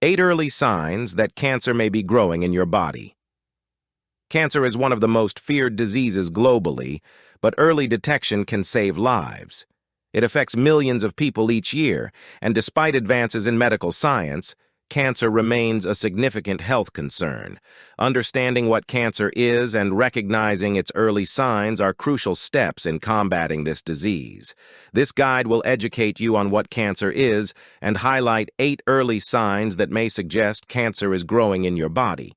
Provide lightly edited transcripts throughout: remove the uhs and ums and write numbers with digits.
8 early signs that cancer may be growing in your body. Cancer is one of the most feared diseases globally, but early detection can save lives. It affects millions of people each year, and despite advances in medical science, cancer remains a significant health concern. Understanding what cancer is and recognizing its early signs are crucial steps in combating this disease. This guide will educate you on what cancer is and highlight 8 early signs that may suggest cancer is growing in your body.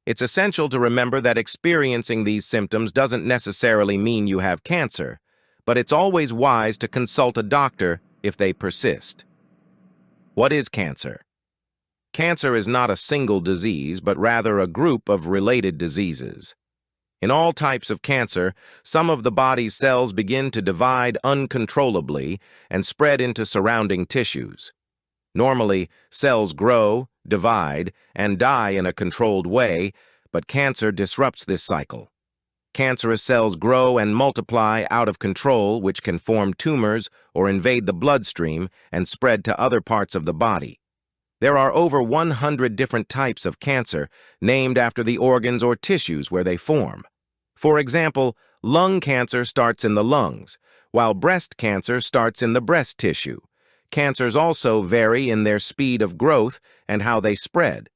It's essential to remember that experiencing these symptoms doesn't necessarily mean you have cancer, but it's always wise to consult a doctor if they persist. What is cancer? Cancer is not a single disease, but rather a group of related diseases. In all types of cancer, some of the body's cells begin to divide uncontrollably and spread into surrounding tissues. Normally, cells grow, divide, and die in a controlled way, but cancer disrupts this cycle. Cancerous cells grow and multiply out of control, which can form tumors or invade the bloodstream and spread to other parts of the body. There are over 100 different types of cancer, named after the organs or tissues where they form. For example, lung cancer starts in the lungs, while breast cancer starts in the breast tissue. Cancers also vary in their speed of growth and how they spread.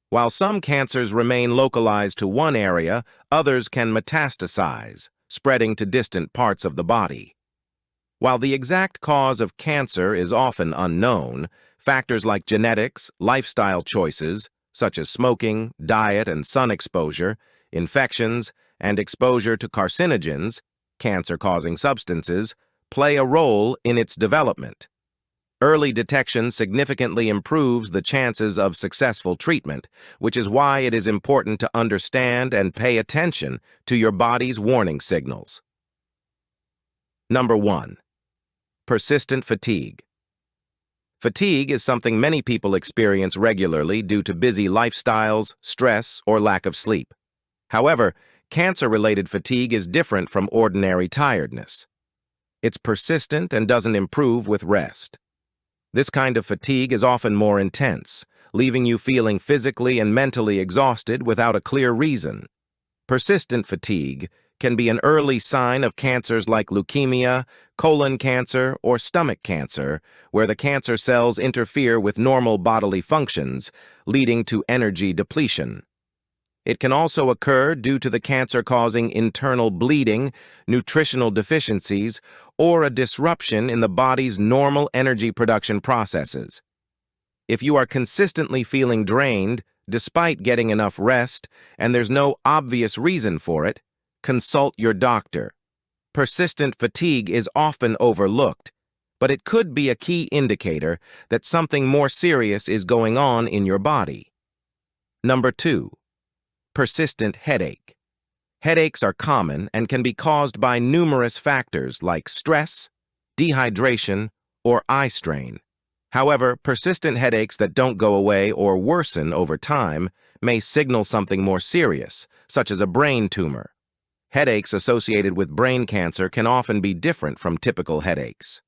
While some cancers remain localized to one area, others can metastasize, spreading to distant parts of the body. While the exact cause of cancer is often unknown, factors like genetics, lifestyle choices, such as smoking, diet, and sun exposure, infections, and exposure to carcinogens, cancer-causing substances, play a role in its development. Early detection significantly improves the chances of successful treatment, which is why it is important to understand and pay attention to your body's warning signals. Number 1. Persistent fatigue. Fatigue is something many people experience regularly due to busy lifestyles, stress, or lack of sleep. However, cancer-related fatigue is different from ordinary tiredness. It's persistent and doesn't improve with rest. This kind of fatigue is often more intense, leaving you feeling physically and mentally exhausted without a clear reason. Persistent fatigue can be an early sign of cancers like leukemia, colon cancer, or stomach cancer, where the cancer cells interfere with normal bodily functions, leading to energy depletion. It can also occur due to the cancer causing internal bleeding, nutritional deficiencies, or a disruption in the body's normal energy production processes. If you are consistently feeling drained, despite getting enough rest, and there's no obvious reason for it, consult your doctor. Persistent fatigue is often overlooked, but it could be a key indicator that something more serious is going on in your body. Number 2. Persistent headache. Headaches are common and can be caused by numerous factors like stress, dehydration, or eye strain. However, persistent headaches that don't go away or worsen over time may signal something more serious, such as a brain tumor. Headaches associated with brain cancer can often be different from typical headaches.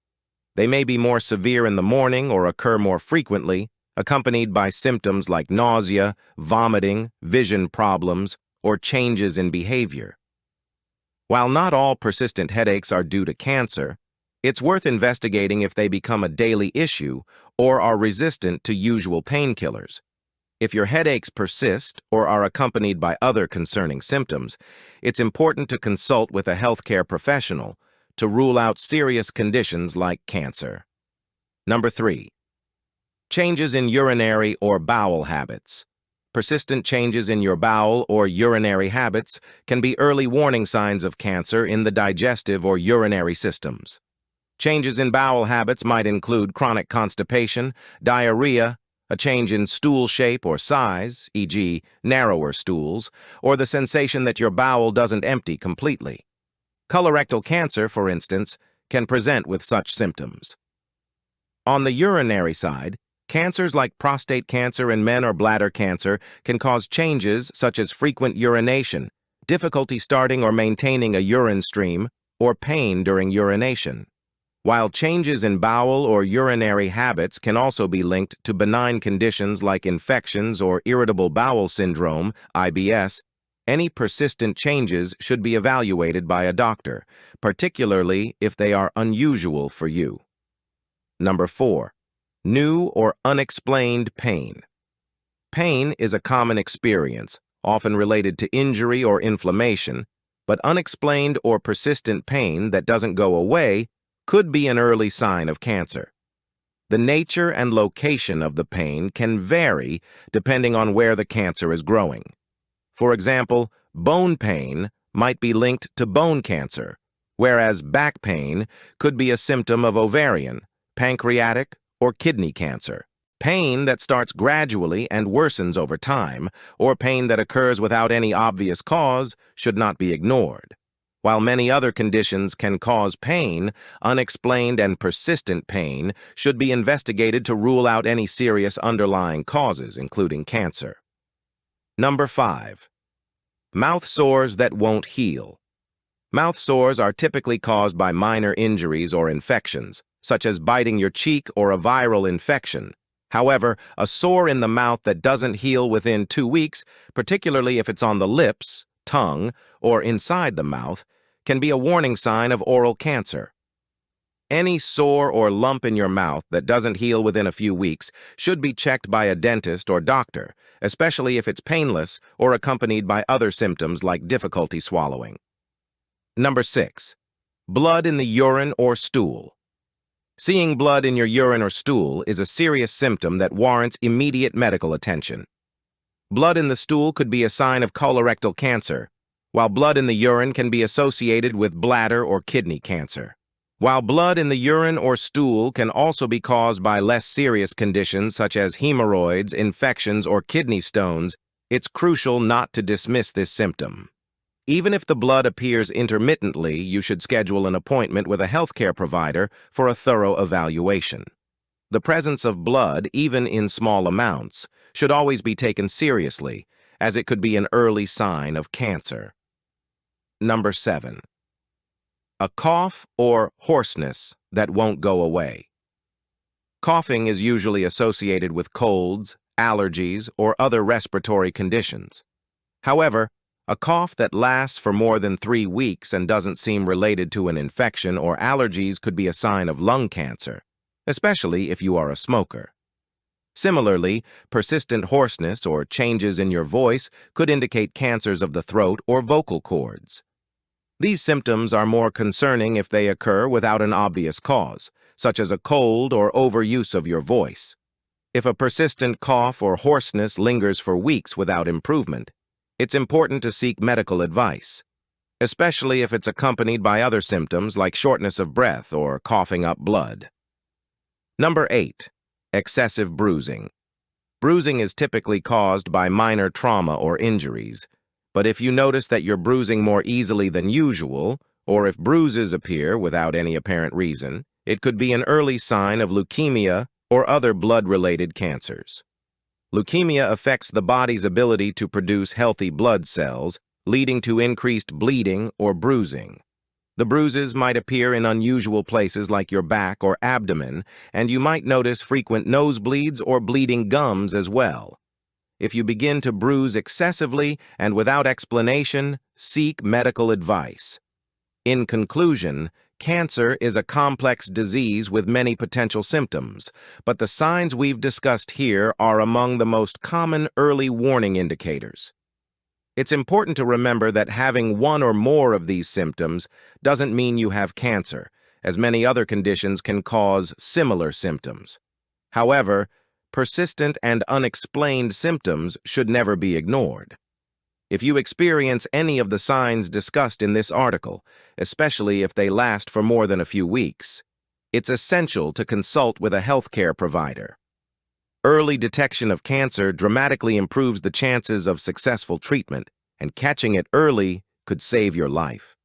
They may be more severe in the morning or occur more frequently, accompanied by symptoms like nausea, vomiting, vision problems, or changes in behavior. While not all persistent headaches are due to cancer, it's worth investigating if they become a daily issue or are resistant to usual painkillers. If your headaches persist or are accompanied by other concerning symptoms, it's important to consult with a healthcare professional to rule out serious conditions like cancer. Number 3. Changes in urinary or bowel habits. Persistent changes in your bowel or urinary habits can be early warning signs of cancer in the digestive or urinary systems. Changes in bowel habits might include chronic constipation, diarrhea, a change in stool shape or size, e.g., narrower stools, or the sensation that your bowel doesn't empty completely. Colorectal cancer, for instance, can present with such symptoms. On the urinary side, cancers like prostate cancer in men or bladder cancer can cause changes such as frequent urination, difficulty starting or maintaining a urine stream, or pain during urination. While changes in bowel or urinary habits can also be linked to benign conditions like infections or irritable bowel syndrome, IBS, any persistent changes should be evaluated by a doctor, particularly if they are unusual for you. Number 4. New or unexplained pain. Pain is a common experience, often related to injury or inflammation, but unexplained or persistent pain that doesn't go away could be an early sign of cancer. The nature and location of the pain can vary depending on where the cancer is growing. For example, bone pain might be linked to bone cancer, whereas back pain could be a symptom of ovarian, pancreatic, or kidney cancer. Pain that starts gradually and worsens over time, or pain that occurs without any obvious cause, should not be ignored. While many other conditions can cause pain, unexplained and persistent pain should be investigated to rule out any serious underlying causes, including cancer. Number 5. Mouth sores that won't heal. Mouth sores are typically caused by minor injuries or infections, such as biting your cheek or a viral infection. However, a sore in the mouth that doesn't heal within 2 weeks, particularly if it's on the lips, tongue, or inside the mouth, can be a warning sign of oral cancer. Any sore or lump in your mouth that doesn't heal within a few weeks should be checked by a dentist or doctor, especially if it's painless or accompanied by other symptoms like difficulty swallowing. Number 6. Blood in the urine or stool. Seeing blood in your urine or stool is a serious symptom that warrants immediate medical attention. Blood in the stool could be a sign of colorectal cancer, while blood in the urine can be associated with bladder or kidney cancer. While blood in the urine or stool can also be caused by less serious conditions such as hemorrhoids, infections, or kidney stones, it's crucial not to dismiss this symptom. Even if the blood appears intermittently, you should schedule an appointment with a healthcare provider for a thorough evaluation. The presence of blood, even in small amounts, should always be taken seriously, as it could be an early sign of cancer. Number 7. A cough or hoarseness that won't go away. Coughing is usually associated with colds, allergies, or other respiratory conditions. However, a cough that lasts for more than 3 weeks and doesn't seem related to an infection or allergies could be a sign of lung cancer, especially if you are a smoker. Similarly, persistent hoarseness or changes in your voice could indicate cancers of the throat or vocal cords. These symptoms are more concerning if they occur without an obvious cause, such as a cold or overuse of your voice. If a persistent cough or hoarseness lingers for weeks without improvement, it's important to seek medical advice, especially if it's accompanied by other symptoms like shortness of breath or coughing up blood. Number 8. Excessive bruising. Bruising is typically caused by minor trauma or injuries, but if you notice that you're bruising more easily than usual, or if bruises appear without any apparent reason, it could be an early sign of leukemia or other blood-related cancers. Leukemia affects the body's ability to produce healthy blood cells, leading to increased bleeding or bruising. The bruises might appear in unusual places like your back or abdomen, and you might notice frequent nosebleeds or bleeding gums as well. If you begin to bruise excessively and without explanation, seek medical advice. In conclusion, cancer is a complex disease with many potential symptoms, but the signs we've discussed here are among the most common early warning indicators. It's important to remember that having one or more of these symptoms doesn't mean you have cancer, as many other conditions can cause similar symptoms. However, persistent and unexplained symptoms should never be ignored. If you experience any of the signs discussed in this article, especially if they last for more than a few weeks, it's essential to consult with a healthcare provider. Early detection of cancer dramatically improves the chances of successful treatment, and catching it early could save your life.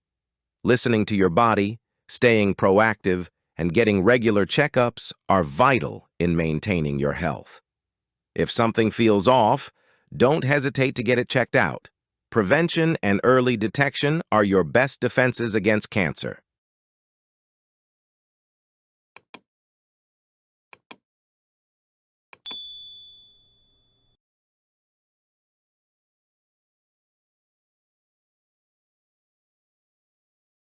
Listening to your body, staying proactive, and getting regular checkups are vital in maintaining your health. If something feels off, don't hesitate to get it checked out. Prevention and early detection are your best defenses against cancer.